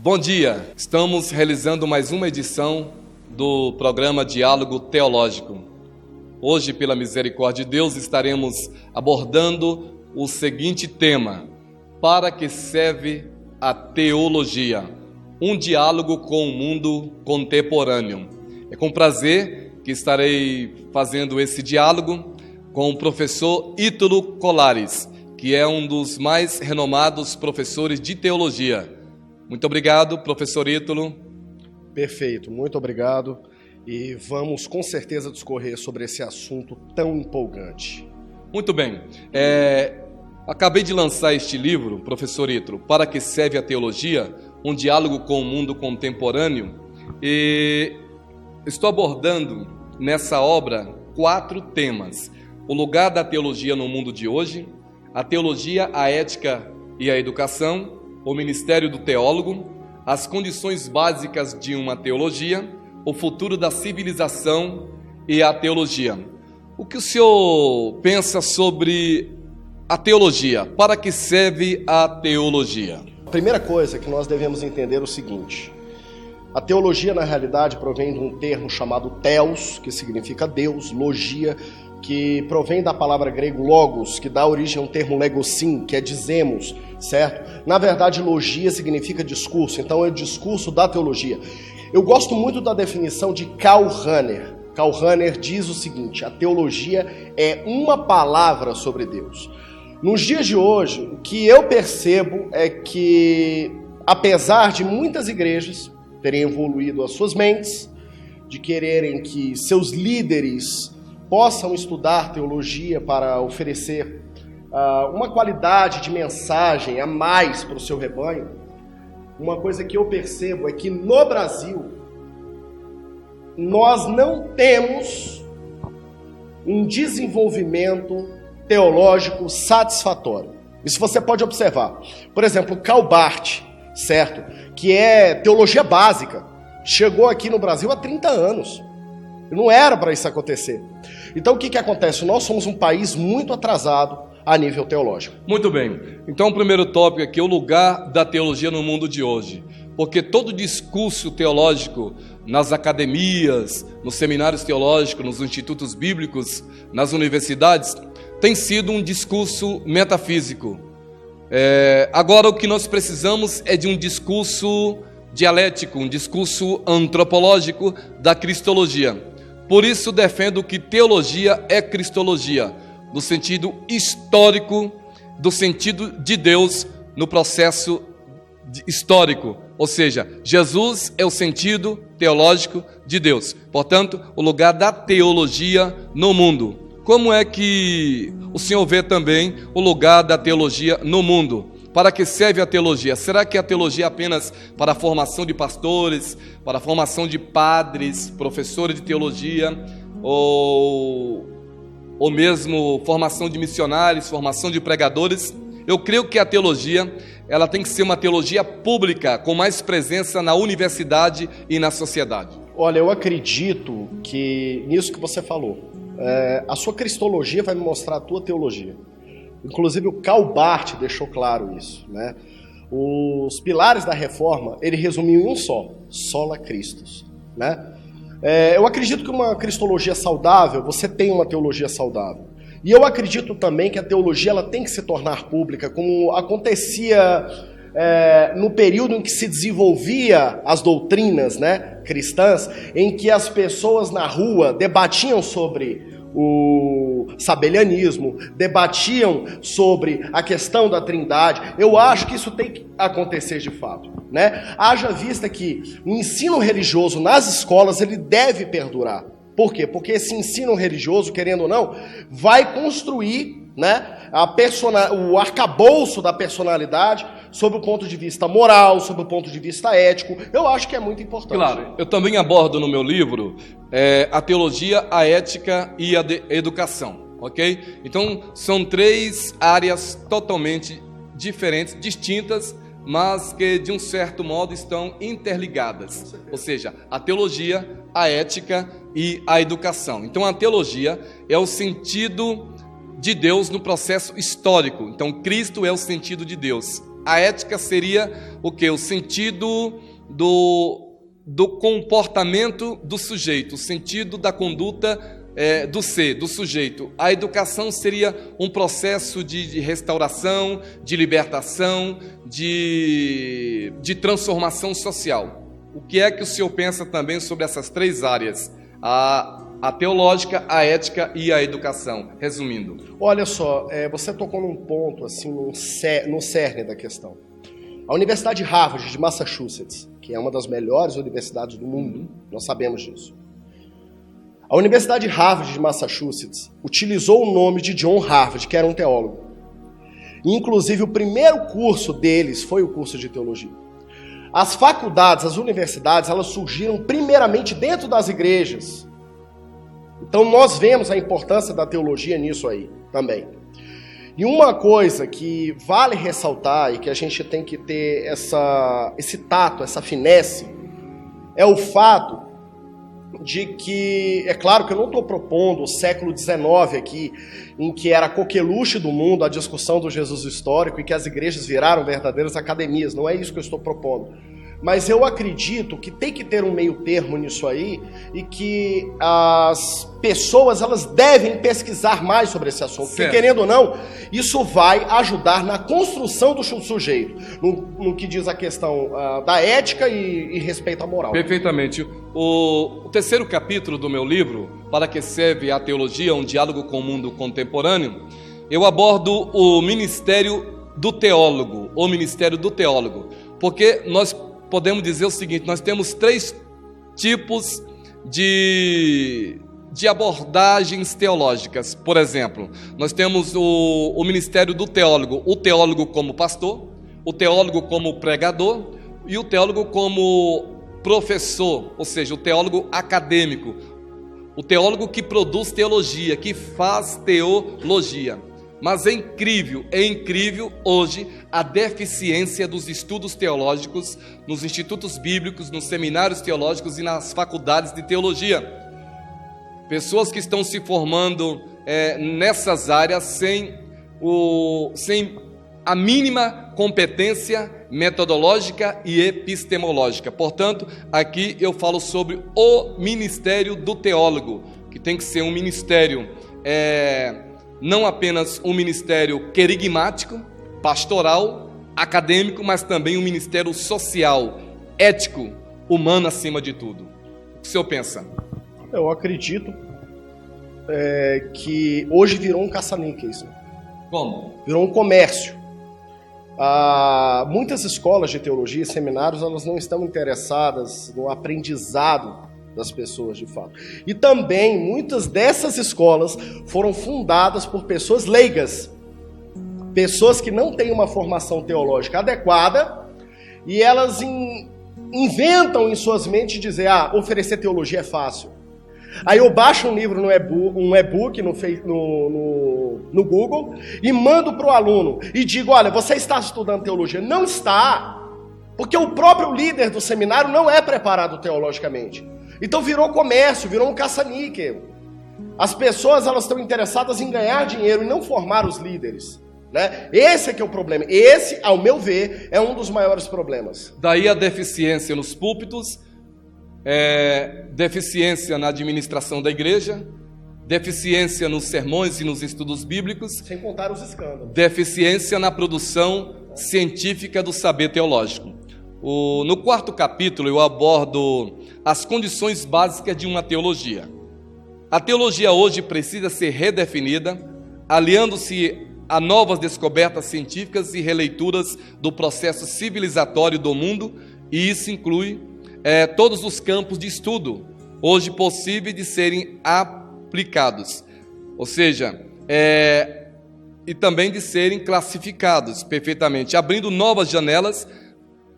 Bom dia, estamos realizando mais uma edição do programa Diálogo Teológico. Hoje, pela misericórdia de Deus, estaremos abordando o seguinte tema: para que serve a teologia? Um diálogo com o mundo contemporâneo. É com prazer que estarei fazendo esse diálogo com o professor Ítalo Colares, que é um dos mais renomados professores de teologia. Muito obrigado, professor Ítalo. Perfeito, muito obrigado. E vamos com certeza discorrer sobre esse assunto tão empolgante. Muito bem. Acabei de lançar este livro, professor Ítalo, Para que serve a teologia? Um diálogo com o mundo contemporâneo. E estou abordando nessa obra 4 temas: o lugar da teologia no mundo de hoje, a teologia, a ética e a educação, o ministério do teólogo, as condições básicas de uma teologia, o futuro da civilização e a teologia. O que o senhor pensa sobre a teologia? Para que serve a teologia? A primeira coisa que nós devemos entender é o seguinte: a teologia, na realidade, provém de um termo chamado theos, que significa Deus, logia, que provém da palavra grego logos, que dá origem a um termo legosim, que é dizemos, certo? Na verdade, logia significa discurso, então é o discurso da teologia. Eu gosto muito da definição de Karl Rahner. Karl Rahner diz o seguinte: a teologia é uma palavra sobre Deus. Nos dias de hoje, o que eu percebo é que, apesar de muitas igrejas terem evoluído as suas mentes, de quererem que seus líderes possam estudar teologia para oferecer uma qualidade de mensagem a mais para o seu rebanho, uma coisa que eu percebo é que no Brasil nós não temos um desenvolvimento teológico satisfatório. Isso você pode observar. Por exemplo, Karl Barth, certo? Que é teologia básica, chegou aqui no Brasil há 30 anos. Não era para isso acontecer. Então o que acontece? Nós somos um país muito atrasado a nível teológico. Muito bem. Então o primeiro tópico aqui é o lugar da teologia no mundo de hoje. Porque todo discurso teológico nas academias, nos seminários teológicos, nos institutos bíblicos, nas universidades, tem sido um discurso metafísico. Agora o que nós precisamos é de um discurso dialético, um discurso antropológico da cristologia. Por isso defendo que teologia é cristologia, no sentido histórico, do sentido de Deus no processo histórico. Ou seja, Jesus é o sentido teológico de Deus. Portanto, o lugar da teologia no mundo. Como é que o senhor vê também o lugar da teologia no mundo? Para que serve a teologia? Será que a teologia é apenas para a formação de pastores, para a formação de padres, professores de teologia, ou mesmo formação de missionários, formação de pregadores? Eu creio que a teologia, ela tem que ser uma teologia pública, com mais presença na universidade e na sociedade. Olha, eu acredito que nisso que você falou, a sua cristologia vai me mostrar a tua teologia. Inclusive o Karl Barth deixou claro isso, né? Os pilares da reforma, ele resumiu em um só: sola Christus, né? Eu acredito que uma cristologia saudável, você tem uma teologia saudável. E eu acredito também que a teologia ela tem que se tornar pública, como acontecia no período em que se desenvolvia as doutrinas, né, cristãs, em que as pessoas na rua debatiam sobre o sabelianismo, debatiam sobre a questão da trindade. Eu acho que isso tem que acontecer de fato, né? Haja vista que o ensino religioso nas escolas ele deve perdurar. Por quê? Porque esse ensino religioso, querendo ou não, vai construir, né, o arcabouço da personalidade sob o ponto de vista moral, sob o ponto de vista ético. Eu acho que é muito importante. Claro, eu também abordo no meu livro a teologia, a ética e a educação, ok? Então, são 3 áreas totalmente diferentes, distintas, mas que de um certo modo estão interligadas. Ou seja, a teologia, a ética e a educação. Então, a teologia é o sentido de Deus no processo histórico. Então, Cristo é o sentido de Deus. A ética seria o quê? O sentido do comportamento do sujeito, o sentido da conduta do ser, do sujeito. A educação seria um processo de restauração, de libertação, de transformação social. O que é que o senhor pensa também sobre essas três áreas? A teológica, a ética e a educação, resumindo. Olha só, você tocou num ponto, assim, no cerne da questão. A Universidade de Harvard, de Massachusetts, que é uma das melhores universidades do mundo, nós sabemos disso. A Universidade de Harvard de Massachusetts utilizou o nome de John Harvard, que era um teólogo. E, inclusive, o primeiro curso deles foi o curso de teologia. As faculdades, as universidades, elas surgiram primeiramente dentro das igrejas. Então, nós vemos a importância da teologia nisso aí também. E uma coisa que vale ressaltar e que a gente tem que ter esse tato, essa finesse, é o fato de que, é claro que eu não estou propondo o século XIX aqui, em que era a coqueluche do mundo, a discussão do Jesus histórico e que as igrejas viraram verdadeiras academias, não é isso que eu estou propondo. Mas eu acredito que tem que ter um meio termo nisso aí e que as pessoas elas devem pesquisar mais sobre esse assunto. Porque, querendo ou não, isso vai ajudar na construção do sujeito, no que diz a questão da ética e respeito à moral. Perfeitamente. O terceiro capítulo do meu livro, Para que serve a teologia, um diálogo com o mundo contemporâneo, eu abordo o ministério do teólogo, porque nós podemos dizer o seguinte: nós temos três tipos de abordagens teológicas. Por exemplo, nós temos o ministério do teólogo, o teólogo como pastor, o teólogo como pregador e o teólogo como professor, ou seja, o teólogo acadêmico, o teólogo que produz teologia, que faz teologia. Mas é incrível hoje a deficiência dos estudos teológicos nos institutos bíblicos, nos seminários teológicos e nas faculdades de teologia. Pessoas que estão se formando nessas áreas sem a mínima competência metodológica e epistemológica. Portanto, aqui eu falo sobre o ministério do teólogo, que tem que ser um ministério não apenas um ministério querigmático, pastoral, acadêmico, mas também um ministério social, ético, humano acima de tudo. O que o senhor pensa? Eu acredito que hoje virou um caça-níqueis. Como? Virou um comércio. Muitas escolas de teologia e seminários elas não estão interessadas no aprendizado das pessoas de fato. E também muitas dessas escolas foram fundadas por pessoas leigas, pessoas que não têm uma formação teológica adequada e elas inventam em suas mentes dizer, oferecer teologia é fácil. Aí eu baixo um livro no e-book no Google e mando para o aluno e digo, olha, você está estudando teologia? Não está, porque o próprio líder do seminário não é preparado teologicamente. Então virou comércio, virou um caça-níquel. As pessoas elas estão interessadas em ganhar dinheiro e não formar os líderes, né? Esse é que é o problema. Esse, ao meu ver, é um dos maiores problemas. Daí a deficiência nos púlpitos, deficiência na administração da igreja, deficiência nos sermões e nos estudos bíblicos, sem contar os escândalos, deficiência na produção científica do saber teológico. No quarto capítulo eu abordo as condições básicas de uma teologia. A teologia hoje precisa ser redefinida, aliando-se a novas descobertas científicas e releituras do processo civilizatório do mundo, e isso inclui todos os campos de estudo hoje possíveis de serem aplicados, ou seja, e também de serem classificados perfeitamente, abrindo novas janelas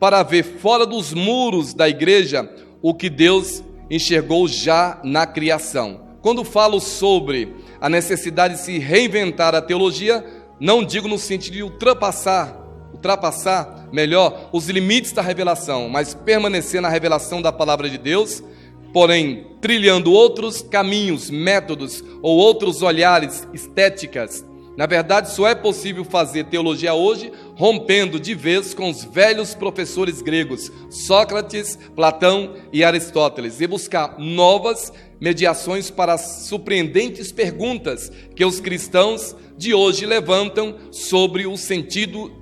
para ver fora dos muros da igreja o que Deus enxergou já na criação. Quando falo sobre a necessidade de se reinventar a teologia, não digo no sentido de ultrapassar melhor os limites da revelação, mas permanecer na revelação da palavra de Deus, porém trilhando outros caminhos, métodos ou outros olhares, estéticas, Na verdade, só é possível fazer teologia hoje rompendo de vez com os velhos professores gregos, Sócrates, Platão e Aristóteles, e buscar novas mediações para as surpreendentes perguntas que os cristãos de hoje levantam sobre o sentido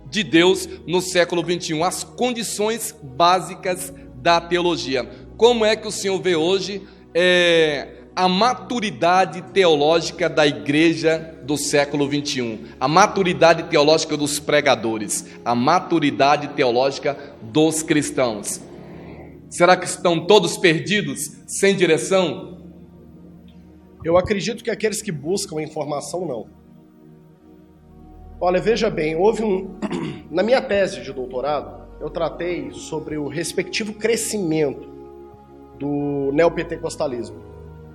de Deus no século XXI, as condições básicas da teologia. Como é que o senhor vê hoje a maturidade teológica da igreja do século XXI, a maturidade teológica dos pregadores, a maturidade teológica dos cristãos? Será que estão todos perdidos, sem direção? Eu acredito que aqueles que buscam informação, não. Olha, veja bem, na minha tese de doutorado, eu tratei sobre o respectivo crescimento do neopentecostalismo.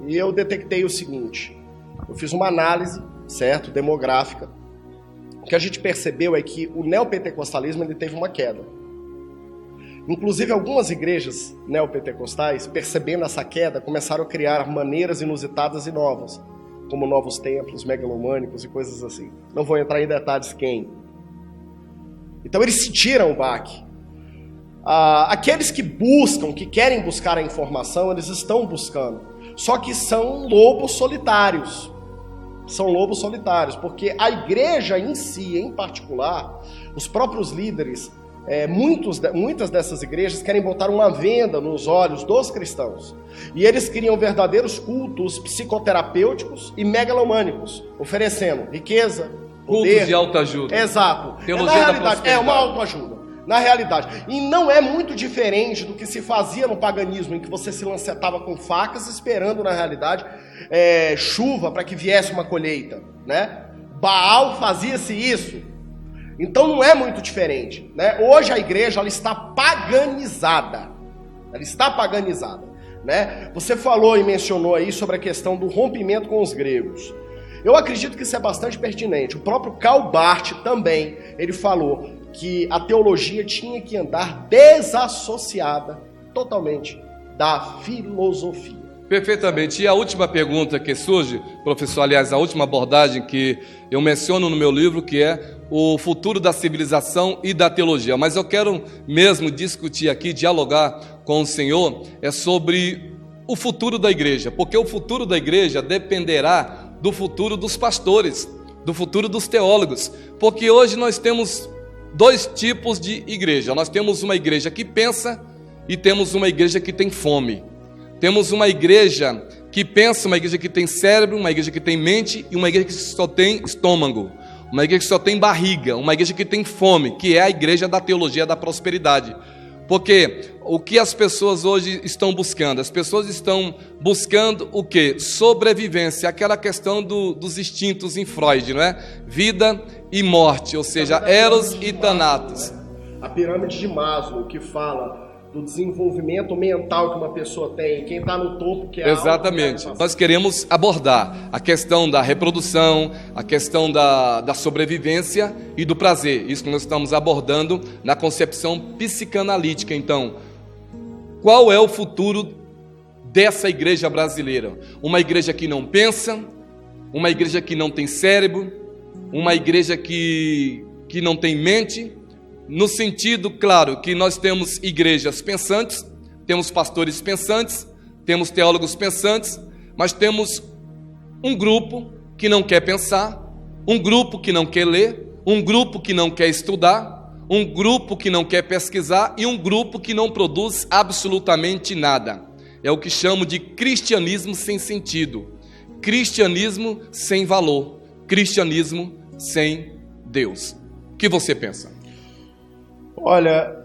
E eu detectei o seguinte: eu fiz uma análise, certo, demográfica. O que a gente percebeu é que o neopentecostalismo ele teve uma queda. Inclusive, algumas igrejas neopentecostais, percebendo essa queda, começaram a criar maneiras inusitadas e novas, como novos templos megalomânicos e coisas assim. Não vou entrar em detalhes quem. Então, eles sentiram o baque. Aqueles que buscam, que querem buscar a informação, eles estão buscando. Só que são lobos solitários. São lobos solitários, porque a igreja em si, em particular, os próprios líderes, muitas dessas igrejas querem botar uma venda nos olhos dos cristãos. E eles criam verdadeiros cultos psicoterapêuticos e megalomânicos, oferecendo riqueza, poder. Cultos de autoajuda. Exato. Teologia na realidade, da uma autoajuda. Na realidade. E não é muito diferente do que se fazia no paganismo, em que você se lancetava com facas, esperando, na realidade, chuva para que viesse uma colheita, né? Baal fazia-se isso. Então não é muito diferente, né? Hoje a igreja ela está paganizada. Ela está paganizada, né? Você falou e mencionou aí sobre a questão do rompimento com os gregos. Eu acredito que isso é bastante pertinente. O próprio Karl Barth também, ele falou que a teologia tinha que andar desassociada totalmente da filosofia. Perfeitamente. E a última pergunta que surge, professor, aliás, a última abordagem que eu menciono no meu livro, que é o futuro da civilização e da teologia. Mas eu quero mesmo discutir aqui, dialogar com o senhor, sobre o futuro da igreja, porque o futuro da igreja dependerá do futuro dos pastores, do futuro dos teólogos, porque hoje nós temos dois tipos de igreja. Nós temos uma igreja que pensa e temos uma igreja que tem fome. Temos uma igreja que pensa, uma igreja que tem cérebro, uma igreja que tem mente e uma igreja que só tem estômago. Uma igreja que só tem barriga, uma igreja que tem fome, que é a igreja da teologia da prosperidade. Porque o que as pessoas hoje estão buscando? As pessoas estão buscando o quê? Sobrevivência, aquela questão dos instintos em Freud, não é? Vida e morte, ou seja, Eros e Thanatos. A pirâmide de Maslow, que fala do desenvolvimento mental que uma pessoa tem, quem está no topo que é exatamente. Nós queremos abordar a questão da reprodução, a questão da sobrevivência e do prazer. Isso que nós estamos abordando na concepção psicanalítica. Então, qual é o futuro dessa igreja brasileira? Uma igreja que não pensa, uma igreja que não tem cérebro, uma igreja que não tem mente. No sentido, claro, que nós temos igrejas pensantes, temos pastores pensantes, temos teólogos pensantes, mas temos um grupo que não quer pensar, um grupo que não quer ler, um grupo que não quer estudar, um grupo que não quer pesquisar e um grupo que não produz absolutamente nada. É o que chamo de cristianismo sem sentido, cristianismo sem valor, cristianismo sem Deus. O que você pensa? Olha,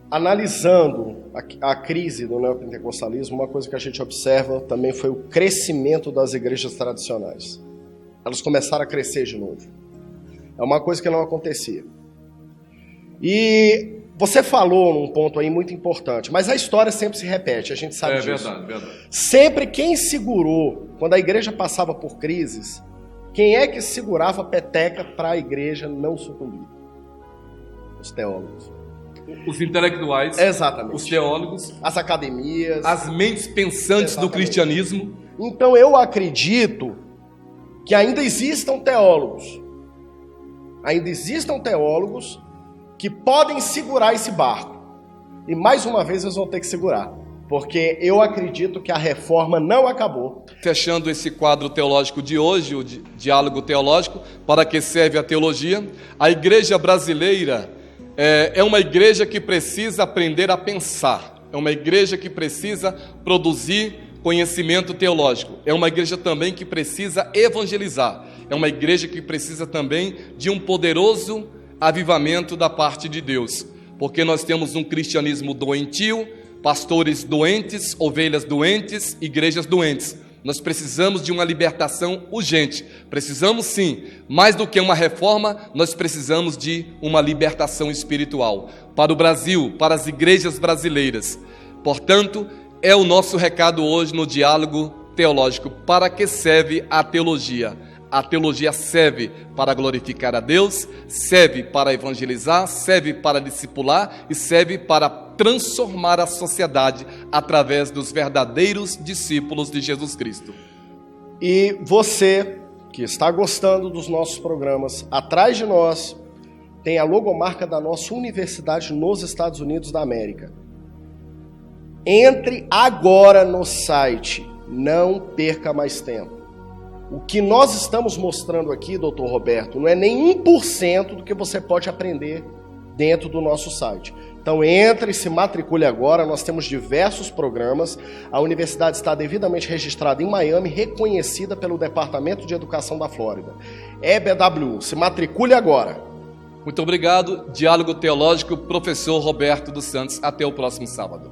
analisando a crise do neopentecostalismo, uma coisa que a gente observa também foi o crescimento das igrejas tradicionais. Elas começaram a crescer de novo. É uma coisa que não acontecia. E você falou num ponto aí muito importante, mas a história sempre se repete, a gente sabe disso. É verdade. Sempre quem segurou, quando a igreja passava por crises, quem é que segurava a peteca para a igreja não sucumbir? Os teólogos. Os intelectuais. Exatamente. Os teólogos. As academias. As mentes pensantes. Exatamente. Do cristianismo. Então eu acredito que ainda existam teólogos que podem segurar esse barco. E mais uma vez eles vão ter que segurar, porque eu acredito que a reforma não acabou. Fechando esse quadro teológico de hoje, o diálogo teológico, para que serve a teologia, a igreja brasileira é uma igreja que precisa aprender a pensar, é uma igreja que precisa produzir conhecimento teológico, é uma igreja também que precisa evangelizar, é uma igreja que precisa também de um poderoso avivamento da parte de Deus, porque nós temos um cristianismo doentio, pastores doentes, ovelhas doentes, igrejas doentes. Nós precisamos de uma libertação urgente. Precisamos sim, mais do que uma reforma, nós precisamos de uma libertação espiritual para o Brasil, para as igrejas brasileiras. Portanto, é o nosso recado hoje no diálogo teológico. Para que serve a teologia? A teologia serve para glorificar a Deus, serve para evangelizar, serve para discipular e serve para transformar a sociedade através dos verdadeiros discípulos de Jesus Cristo. E você que está gostando dos nossos programas, atrás de nós tem a logomarca da nossa universidade nos Estados Unidos da América. Entre agora no site, não perca mais tempo. O que nós estamos mostrando aqui, Dr. Roberto, não é nem 1% do que você pode aprender dentro do nosso site. Então entre e se matricule agora, nós temos diversos programas, a universidade está devidamente registrada em Miami, reconhecida pelo Departamento de Educação da Flórida. EBWU, se matricule agora. Muito obrigado, Diálogo Teológico, professor Roberto dos Santos. Até o próximo sábado.